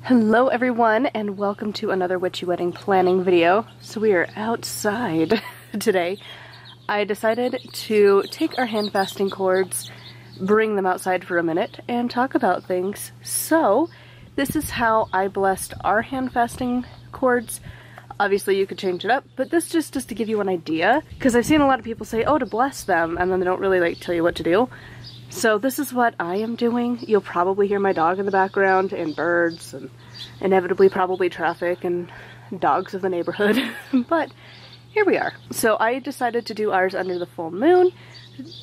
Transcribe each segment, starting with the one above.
Hello everyone and welcome to another witchy wedding planning video. So we are outside today. I decided to take our hand fasting cords, bring them outside for a minute and talk about things. So this is how I blessed our hand fasting cords. Obviously you could change it up, but this just to give you an idea, because I've seen a lot of people say, oh, to bless them, and then they don't really tell you what to do. So this is what I am doing. You'll probably hear my dog in the background and birds and inevitably probably traffic and dogs of the neighborhood, but here we are. So I decided to do ours under the full moon,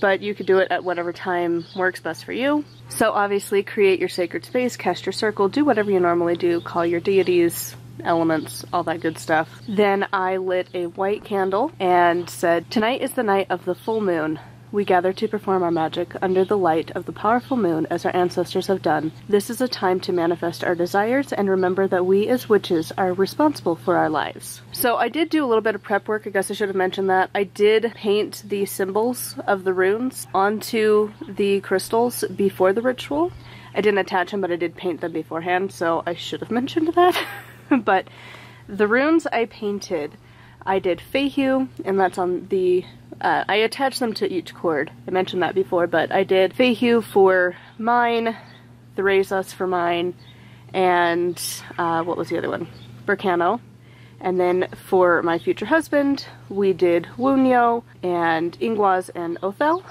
but you could do it at whatever time works best for you. So obviously create your sacred space, cast your circle, do whatever you normally do, call your deities, elements, all that good stuff. Then I lit a white candle and said, tonight is the night of the full moon. We gather to perform our magic under the light of the powerful moon as our ancestors have done. This is a time to manifest our desires and remember that we as witches are responsible for our lives. So I did do a little bit of prep work. I guess I should have mentioned that. I did paint the symbols of the runes onto the crystals before the ritual. I didn't attach them, but I did paint them beforehand, so I should have mentioned that. But the runes I painted, I did Feihu, and that's on the I attached them to each cord. I mentioned that before, but I did Feihu for mine, Theresa's for mine, and what was the other one? Burkano. And then for my future husband, we did Wunyo and Ingwaz and Othel,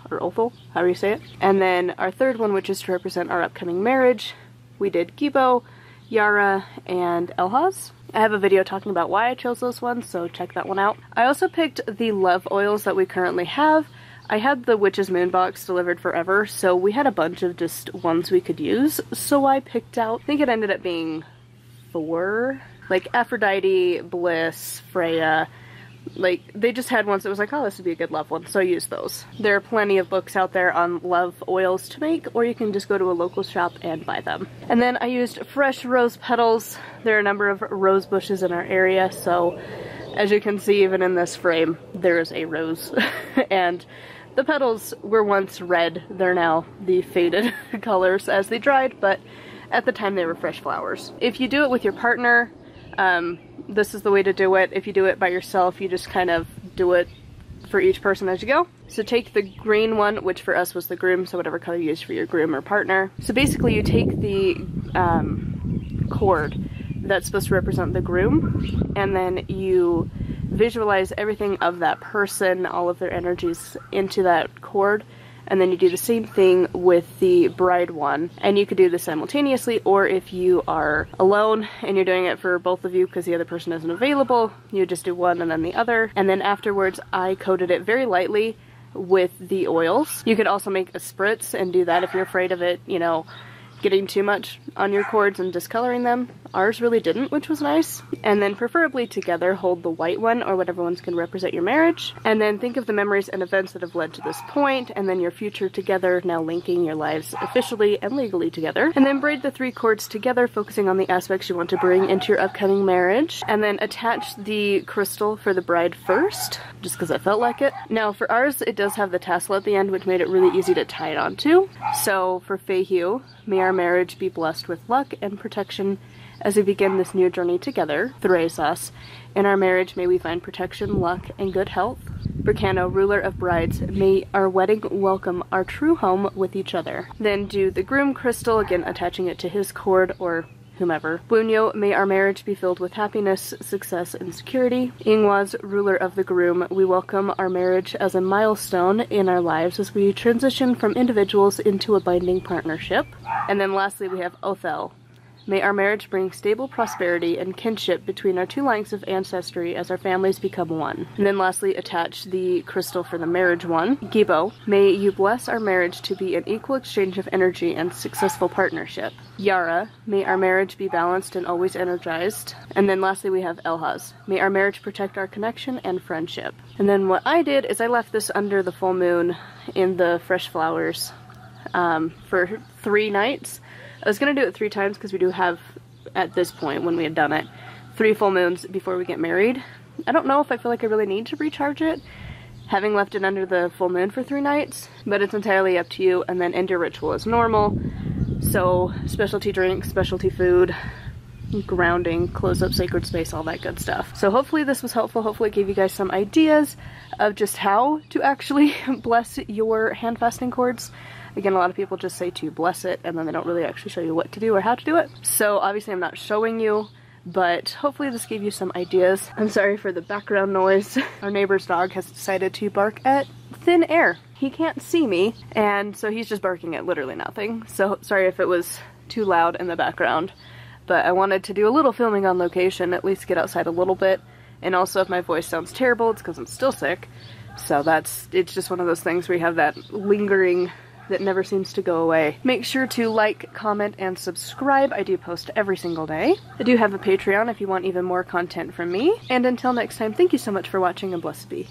or Othel, however you say it. And then our third one, which is to represent our upcoming marriage, we did Gibo, Yara, and Elhaz. I have a video talking about why I chose those ones, so check that one out. I also picked the love oils that we currently have. I had the Witch's Moon box delivered forever, so we had a bunch of just ones we could use. So I picked out, I think it ended up being 4, like Aphrodite, Bliss, Freya. Like, they just had ones that was like, oh, this would be a good love one, so I used those. There are plenty of books out there on love oils to make, or you can just go to a local shop and buy them. And then I used fresh rose petals. There are a number of rose bushes in our area, so as you can see, even in this frame, there is a rose. And the petals were once red. They're now the faded colors as they dried, but at the time they were fresh flowers. If you do it with your partner, this is the way to do it. If you do it by yourself, you just kind of do it for each person as you go. So take the green one, which for us was the groom, so whatever color you use for your groom or partner. So basically you take the cord that's supposed to represent the groom, and then you visualize everything of that person, all of their energies into that cord. And then you do the same thing with the bride one. And you could do this simultaneously, or if you are alone and you're doing it for both of you because the other person isn't available, you just do one and then the other. And then afterwards, I coated it very lightly with the oils. You could also make a spritz and do that if you're afraid of it, you know, getting too much on your cords and discoloring them. Ours really didn't, which was nice. And then preferably together hold the white one or whatever one's can represent your marriage. And then think of the memories and events that have led to this point, and then your future together, now linking your lives officially and legally together. And then braid the 3 cords together, focusing on the aspects you want to bring into your upcoming marriage. And then attach the crystal for the bride first, just because I felt like it. Now for ours, it does have the tassel at the end, which made it really easy to tie it onto. So for Feihu, may our marriage be blessed with luck and protection as we begin this new journey together, Theresa's. In our marriage, may we find protection, luck, and good health. Burkano, ruler of brides, may our wedding welcome our true home with each other. Then do the groom crystal, again attaching it to his cord or whomever. Bunyo, may our marriage be filled with happiness, success, and security. Ingwaz, ruler of the groom, we welcome our marriage as a milestone in our lives as we transition from individuals into a binding partnership. And then lastly, we have Othel. May our marriage bring stable prosperity and kinship between our 2 lines of ancestry as our families become one. And then lastly, attach the crystal for the marriage one. Gibo, may you bless our marriage to be an equal exchange of energy and successful partnership. Yara, may our marriage be balanced and always energized. And then lastly, we have Elhaz. May our marriage protect our connection and friendship. And then what I did is I left this under the full moon in the fresh flowers for 3 nights. I was going to do it 3 times because we do have, at this point when we had done it, 3 full moons before we get married. I don't know if I feel like I really need to recharge it, having left it under the full moon for 3 nights, but it's entirely up to you, and then end your ritual as normal. So specialty drinks, specialty food, grounding, close up sacred space, all that good stuff. So hopefully this was helpful. Hopefully it gave you guys some ideas of just how to actually bless your hand fasting cords. Again, a lot of people just say to bless it and then they don't really actually show you what to do or how to do it. So obviously I'm not showing you, but hopefully this gave you some ideas. I'm sorry for the background noise. Our neighbor's dog has decided to bark at thin air. He can't see me, and so he's just barking at literally nothing. So sorry if it was too loud in the background. But I wanted to do a little filming on location, at least get outside a little bit. And also if my voice sounds terrible, it's because I'm still sick. So it's just one of those things where you have that lingering that never seems to go away. Make sure to like, comment, and subscribe. I do post every single day. I do have a Patreon if you want even more content from me. And until next time, thank you so much for watching, and blessed be.